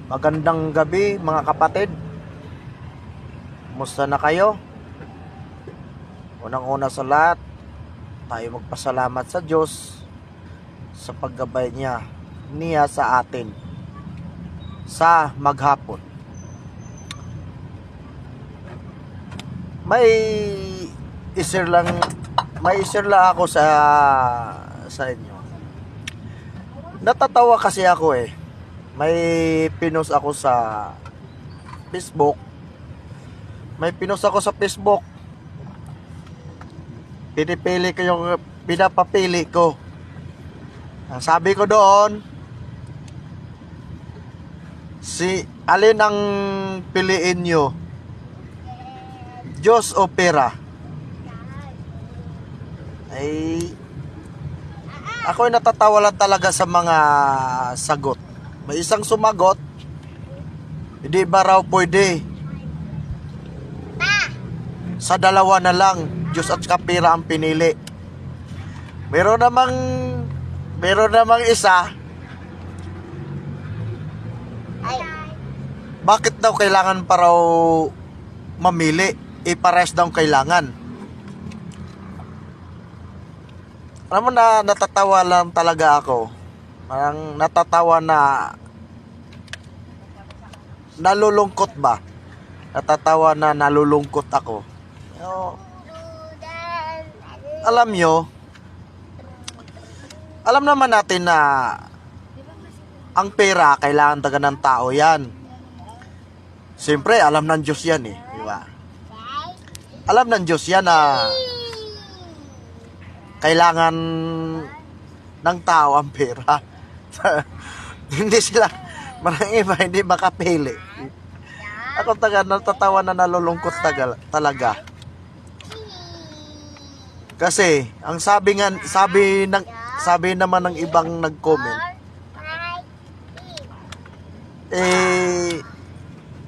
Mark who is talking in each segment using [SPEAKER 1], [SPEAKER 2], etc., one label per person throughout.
[SPEAKER 1] Magandang gabi mga kapatid. Kumusta na kayo? Unang-una sa lahat, tayo magpasalamat sa Diyos sa paggabay niya sa atin sa maghapon. May i-share lang ako sa inyo. Natatawa kasi ako eh. May pinost ako sa Facebook. Pinapapili ko. Ang sabi ko doon, alin ang piliin nyo? Diyos o pera? Ay, ako'y natatawa lang talaga sa mga sagot. May isang sumagot, hindi ba raw pwede? Sa dalawa na lang, Diyos at pera ang pinili. Meron namang isa, bakit daw kailangan pa raw mamili? Ipares daw kailangan. Alam mo na, natatawa lang talaga ako. Parang natatawa na nalulungkot ba? Natatawa na nalulungkot ako. Alam nyo, alam naman natin na ang pera kailangan talaga ng tao yan. Siyempre, alam ng Diyos yan eh. Di ba? Alam ng Diyos yan na kailangan ng tao ang pera. Hindi sila, marang iba hindi makapili. Ako natatawa na nalulungkot talaga. Kasi ang sabi naman ng ibang nag-comment,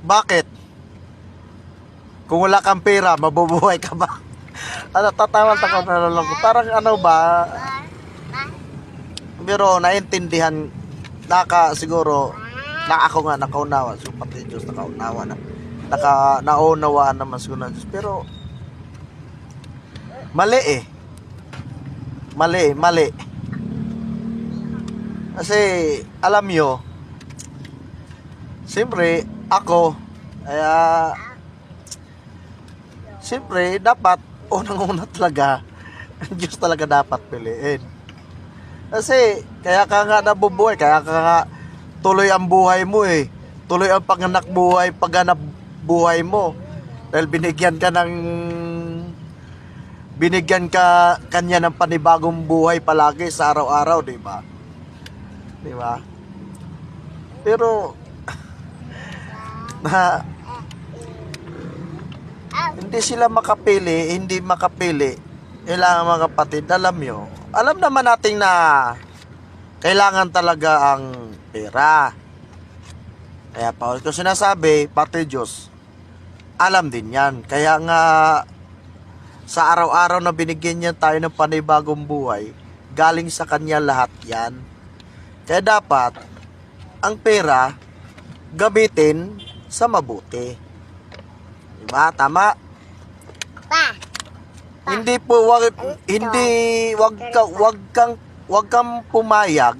[SPEAKER 1] bakit? Kung wala kang pera, mabubuhay ka ba? Tatawa ako nalulungkot. Parang ano ba? Pero naintindihan siguro na ako nga nakaunawa, so pati Diyos naunawaan naman siguro ng Diyos, pero mali kasi alam nyo, siyempre ako siyempre dapat unang-una talaga ang Diyos talaga dapat piliin. Kasi, kaya ka nga nabubuhay, kaya ka nga tuloy ang buhay mo eh. Tuloy ang pagganap buhay mo. Dahil binigyan kanya ng panibagong buhay palagi sa araw-araw, di ba? Di ba? Pero, hindi sila makapili. Kailangan mga kapatid, alam naman natin na kailangan talaga ang pera. Kaya pa ko sinasabi, pati Diyos, alam din yan. Kaya nga, sa araw-araw na binigyan niya tayo ng panibagong buhay, galing sa Kanya lahat yan. Kaya dapat, ang pera, gamitin sa mabuti. Diba? Tama? Hindi po wag kang pumayag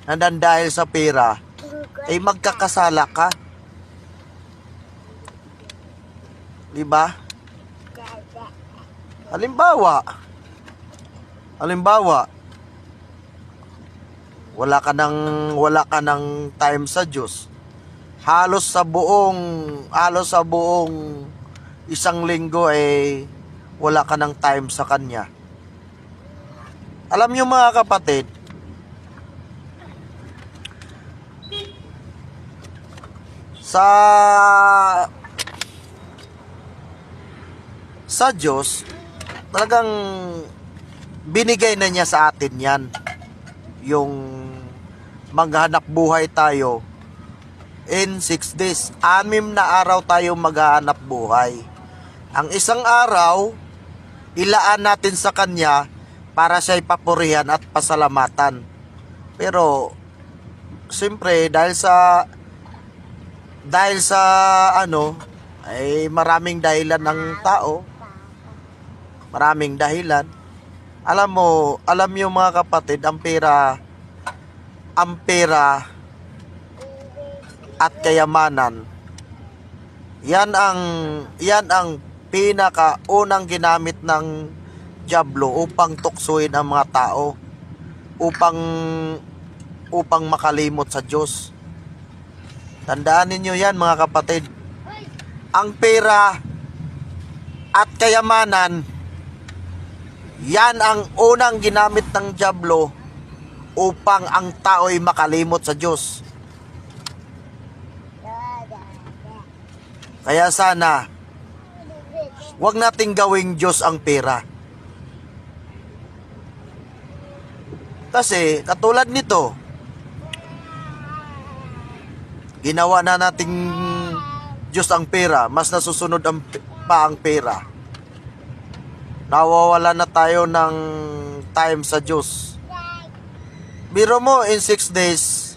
[SPEAKER 1] na dahil sa pera ay magkakasala ka. 'Di ba? Halimbawa, wala ka ng time sa Diyos. Halos sa buong isang linggo wala ka ng time sa Kanya. Alam niyo mga kapatid, sa Diyos, talagang binigay na niya sa atin yan. Yung maghanap buhay tayo in 6 days. 6 na araw tayo maghanap buhay. Ang isang araw, ilaan natin sa Kanya para siya'y papurihan at pasalamatan. Pero, siyempre, dahil sa dahil sa ay maraming dahilan ng tao, maraming dahilan. Alam niyo mga kapatid, ang pera at kayamanan, yan ang pinakaunang ginamit ng dyablo upang tuksuin ang mga tao, upang makalimot sa Diyos. Tandaan ninyo yan mga kapatid. Ang pera at kayamanan, yan ang unang ginamit ng dyablo upang ang tao ay makalimot sa Diyos. Kaya sana, wag nating gawing Diyos ang pera. Kasi katulad nito, ginawa na nating Diyos ang pera, mas nasusunod pa ang pera. Nawawala na tayo ng time sa Diyos. Biro mo, in 6 days,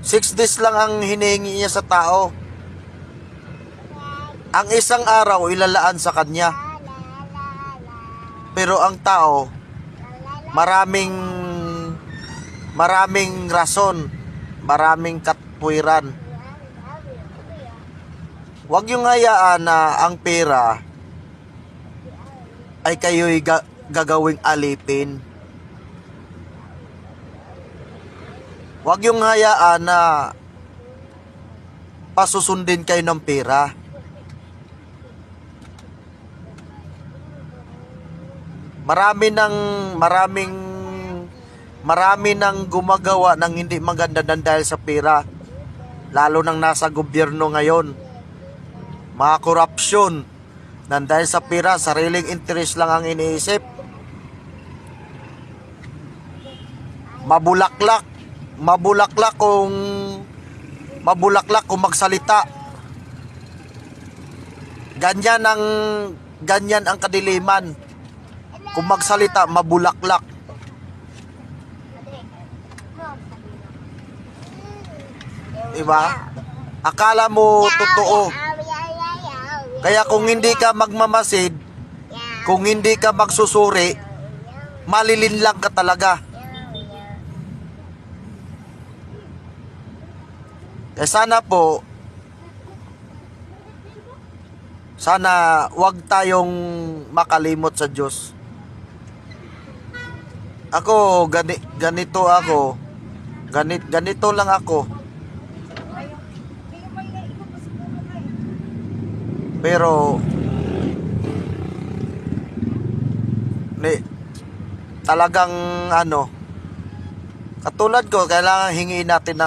[SPEAKER 1] 6 days lang ang hinihingi niya sa tao. Ang isang araw ilalaan sa kanya. Pero ang tao, maraming rason, maraming katwiran. Huwag yung hayaan na ang pera ay kayo'y gagawing alipin. Huwag yung hayaan na pasusundin kayo ng pera. Marami nang gumagawa ng hindi maganda ng dahil sa pera. Lalo nang nasa gobyerno ngayon. Mga korupsyon nang dahil sa pera, sariling interest lang ang iniisip. Mabulaklak kung magsalita. Ganyan ang kadiliman. Kung magsalita, mabulaklak. Diba? Akala mo totoo. Kaya kung hindi ka magmamasid, kung hindi ka magsusuri, malilinlang ka talaga. Kaya sana wag tayong makalimot sa Diyos. Ako, ganito lang ako. Pero talagang katulad ko, kailangan hingiin natin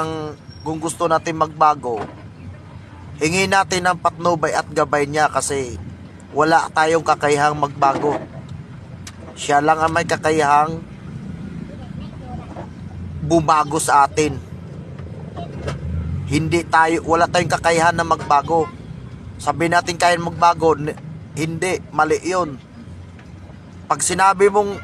[SPEAKER 1] kung gusto natin magbago, hingiin natin ng patnubay at gabay niya, kasi wala tayong kakayahang magbago. Siya lang ang may kakayahang bumago sa atin. Wala tayong kakayahan na magbago. Sabi natin kaya magbago, hindi, mali yun. Pag sinabi mong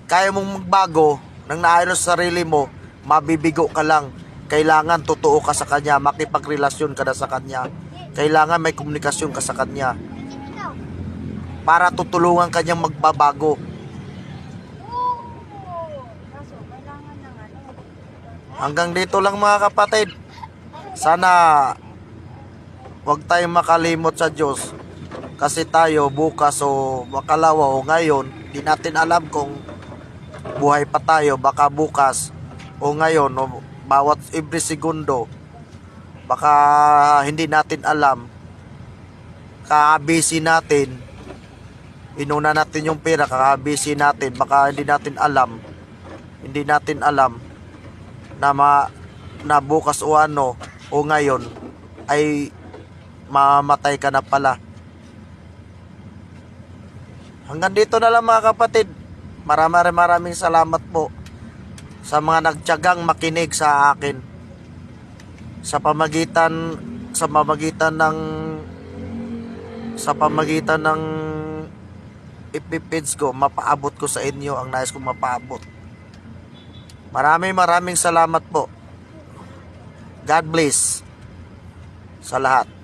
[SPEAKER 1] kaya mong magbago, nang naayos sa sarili mo, mabibigo ka lang. Kailangan totoo ka sa kanya, makipagrelasyon ka na sa kanya. Kailangan may komunikasyon ka sa kanya para tutulungan kanyang magbabago. Hanggang dito lang mga kapatid. Sana wag tayong makalimot sa Diyos, kasi tayo bukas o makalawa o ngayon, di natin alam kung buhay pa tayo. Baka bukas o ngayon o bawat every segundo, baka hindi natin alam. Kakabisi natin, inuna natin yung pera, kakabisi natin, baka hindi natin alam na bukas o o ngayon ay mamatay ka na pala. Hanggang dito na lang mga kapatid. Maraming salamat po sa mga nagtiyagang makinig sa akin. Sa pamagitan ng FB page ko, mapaabot ko sa inyo ang nais kong mapaabot. Maraming salamat po. God bless. sa lahat.